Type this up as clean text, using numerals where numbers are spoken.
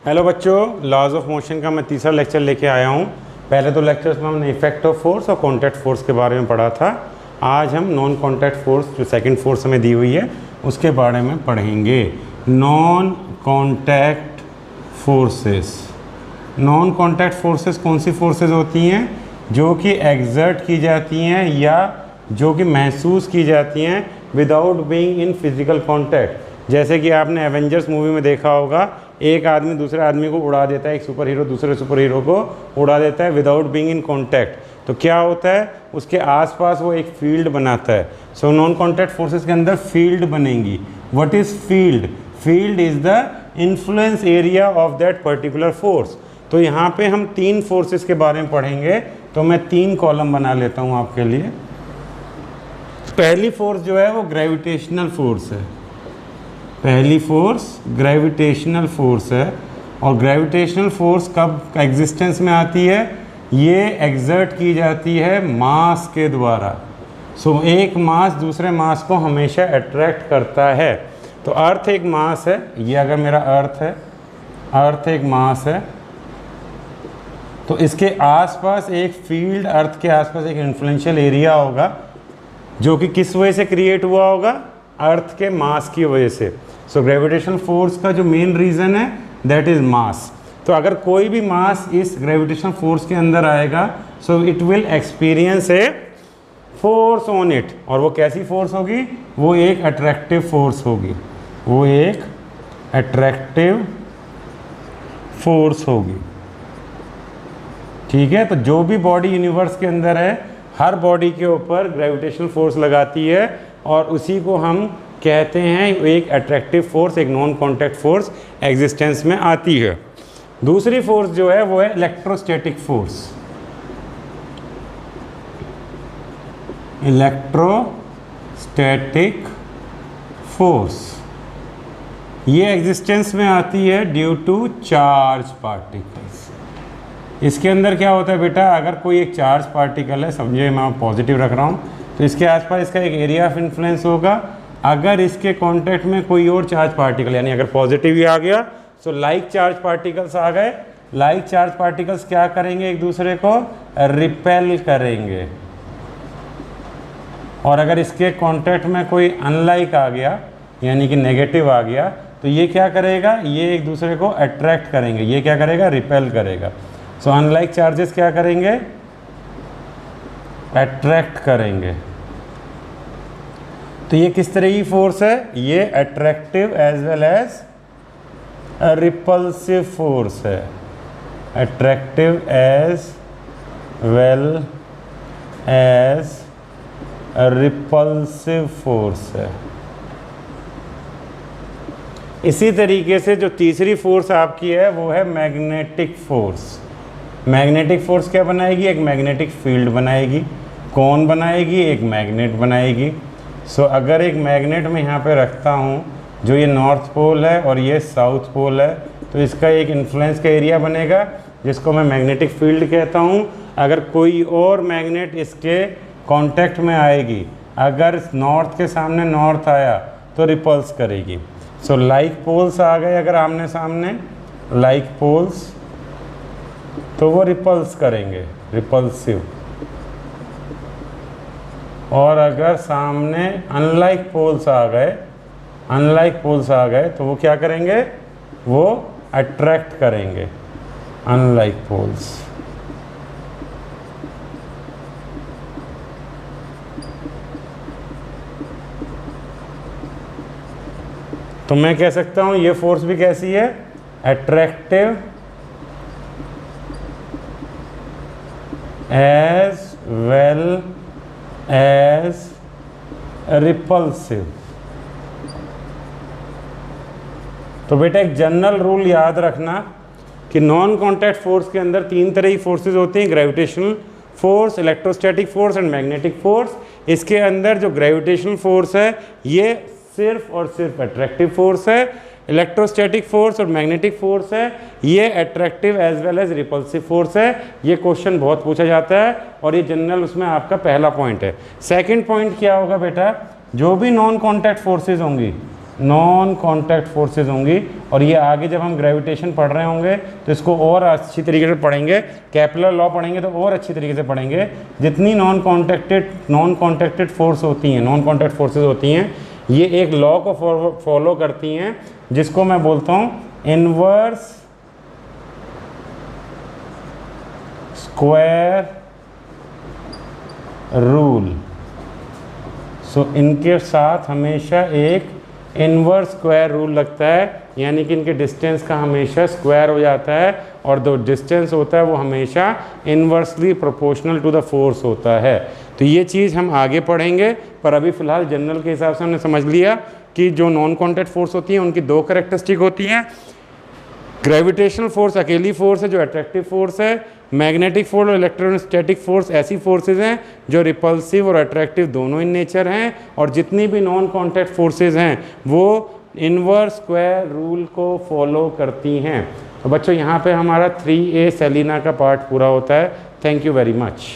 Hello बच्चों, laws of motion का मैं तीसरा लेक्चर लेके आया हूँ। पहले दो लेक्चर्स में हमने इफेक्ट ऑफ फोर्स और कॉन्टैक्ट फोर्स के बारे में पढ़ा था। आज हम नॉन कॉन्टैक्ट फोर्स जो सेकंड फोर्स हमें दी हुई है उसके बारे में पढ़ेंगे। Non contact forces. Non contact forces कौन सी फोर्सेस होती हैं? जो कि एग्जर्ट की जाती हैं या जो कि महसूस की जाती हैं without being in physical contact. जैसे कि आपने एवेंजर्स मूवी में देखा होगा, एक आदमी दूसरे आदमी को उड़ा देता है, एक सुपर हीरो दूसरे सुपर हीरो को उड़ा देता है विदाउट बीइंग इन कॉन्टैक्ट। तो क्या होता है, उसके आसपास वो एक फील्ड बनाता है। सो नॉन कॉन्टैक्ट फोर्सेस के अंदर फील्ड बनेंगी। What is field? Field is the influence area of that particular force. तो यहाँ पे हम तीन फोर्सेस के बारे में पढ़ेंगे। तो मैं तीन कॉलम बना लेता हूँ आपके लिए। पहली फोर्स जो है वो ग्रेविटेशनल फोर्स है। पहली फोर्स ग्रेविटेशनल फोर्स है। और ग्रेविटेशनल फोर्स कब एग्जिस्टेंस में आती है? ये एग्जर्ट की जाती है मास के द्वारा। सो एक मास दूसरे मास को हमेशा अट्रैक्ट करता है। तो अर्थ एक मास है, ये अगर मेरा अर्थ है, अर्थ एक मास है, तो इसके आसपास एक फील्ड, अर्थ के आसपास एक इन्फ्लुएंशियल एरिया होगा जो कि किस वजह से क्रिएट हुआ होगा? अर्थ के मास की वजह से। सो ग्रेविटेशनल फोर्स का जो मेन रीज़न है दैट इज़ मास। तो अगर कोई भी मास इस ग्रेविटेशनल फोर्स के अंदर आएगा, so it will experience a force on it. और वो कैसी फोर्स होगी? वो एक अट्रैक्टिव फोर्स होगी। वो एक अट्रैक्टिव फोर्स होगी। ठीक है। तो जो भी बॉडी यूनिवर्स के अंदर है, हर बॉडी के ऊपर ग्रेविटेशनल फोर्स लगाती है और उसी को हम कहते हैं एक अट्रैक्टिव फोर्स, एक नॉन कॉन्टैक्ट फोर्स एग्जिस्टेंस में आती है। दूसरी फोर्स जो है वो है इलेक्ट्रोस्टैटिक फोर्स। इलेक्ट्रोस्टैटिक फोर्स ये एग्जिस्टेंस में आती है ड्यू टू चार्ज पार्टिकल्स। इसके अंदर क्या होता है बेटा, अगर कोई एक चार्ज पार्टिकल है, समझिए मैं पॉजिटिव रख रहा हूँ, तो इसके आसपास इसका एक एरिया ऑफ इन्फ्लुएंस होगा। अगर इसके कांटेक्ट में कोई और चार्ज पार्टिकल, यानी अगर पॉजिटिव ही आ गया, सो लाइक चार्ज पार्टिकल्स आ गए। लाइक चार्ज पार्टिकल्स क्या करेंगे? एक दूसरे को रिपेल करेंगे। और अगर इसके कांटेक्ट में कोई अनलाइक आ गया, यानी कि नेगेटिव आ गया, तो ये क्या करेगा? ये एक दूसरे को अट्रैक्ट करेंगे। ये क्या करेगा? रिपेल करेगा। सो अनलाइक चार्जेस क्या करेंगे? अट्रैक्ट करेंगे। तो ये किस तरह की फोर्स है? ये attractive as well as repulsive force है। Attractive as well as repulsive force है। इसी तरीके से जो तीसरी फोर्स आपकी है वो है मैग्नेटिक फोर्स। मैग्नेटिक फोर्स क्या बनाएगी? एक मैग्नेटिक फील्ड बनाएगी। कौन बनाएगी? एक मैग्नेट बनाएगी। सो अगर एक मैग्नेट में यहाँ पे रखता हूँ, जो ये नॉर्थ पोल है और ये साउथ पोल है, तो इसका एक इन्फ्लुएंस का एरिया बनेगा जिसको मैं मैग्नेटिक फील्ड कहता हूँ। अगर कोई और मैग्नेट इसके कांटेक्ट में आएगी, अगर नॉर्थ के सामने नॉर्थ आया तो रिपल्स करेगी। सो लाइक पोल्स आ गए अगर आमने सामने, लाइक पोल्स, तो वो रिपल्स करेंगे, रिपल्सिव। और अगर सामने अनलाइक पोल्स आ गए, अनलाइक पोल्स आ गए, तो वो क्या करेंगे? वो अट्रैक्ट करेंगे, अनलाइक पोल्स। तो मैं कह सकता हूँ ये फोर्स भी कैसी है? Attractive as well as repulsive. तो बेटा एक जनरल रूल याद रखना कि नॉन कॉन्टैक्ट फोर्स के अंदर तीन तरह की फोर्सेस होती हैं: gravitational force, electrostatic force and magnetic force. इसके अंदर जो ग्रेविटेशनल फोर्स है ये सिर्फ और सिर्फ अट्रैक्टिव फोर्स है। इलेक्ट्रोस्टैटिक फोर्स और मैग्नेटिक फोर्स है, ये attractive as well as repulsive force है। ये क्वेश्चन बहुत पूछा जाता है और ये जनरल उसमें आपका पहला पॉइंट है। सेकंड पॉइंट क्या होगा बेटा? जो भी नॉन कॉन्टैक्ट फोर्सेस होंगी, नॉन कॉन्टैक्ट फोर्सेज होंगी। और ये आगे जब हम ग्रेविटेशन पढ़ रहे होंगे तो इसको और अच्छी तरीके से पढ़ेंगे, केपलर लॉ पढ़ेंगे तो और अच्छी तरीके से पढ़ेंगे। जितनी नॉन कॉन्टैक्टेड फोर्स होती हैं, नॉन कॉन्टैक्ट फोर्सेज होती हैं, ये एक लॉ को फॉलो करती हैं जिसको मैं बोलता हूँ इनवर्स स्क्वायर रूल। सो इनके साथ हमेशा एक इनवर्स स्क्वायर रूल लगता है, यानी कि इनके डिस्टेंस का हमेशा स्क्वायर हो जाता है और जो डिस्टेंस होता है वो हमेशा inversely proportional to the force होता है। तो ये चीज़ हम आगे पढ़ेंगे, पर अभी फ़िलहाल जनरल के हिसाब से हमने समझ लिया कि जो नॉन कॉन्टैक्ट फोर्स होती हैं उनकी दो कैरेक्टरिस्टिक होती हैं। ग्रेविटेशनल फोर्स अकेली फोर्स है जो अट्रैक्टिव फोर्स है, मैग्नेटिक फोर्स और इलेक्ट्रोस्टैटिक फोर्स ऐसी फोर्सेज हैं जो रिपल्सिव और अट्रैक्टिव दोनों इन नेचर हैं। और जितनी भी नॉन कॉन्टैक्ट फोर्सेज हैं वो इनवर्स स्क्वायर रूल को फॉलो करती हैं। तो बच्चों यहाँ पे हमारा 3A सेलिना का पार्ट पूरा होता है। Thank you very much.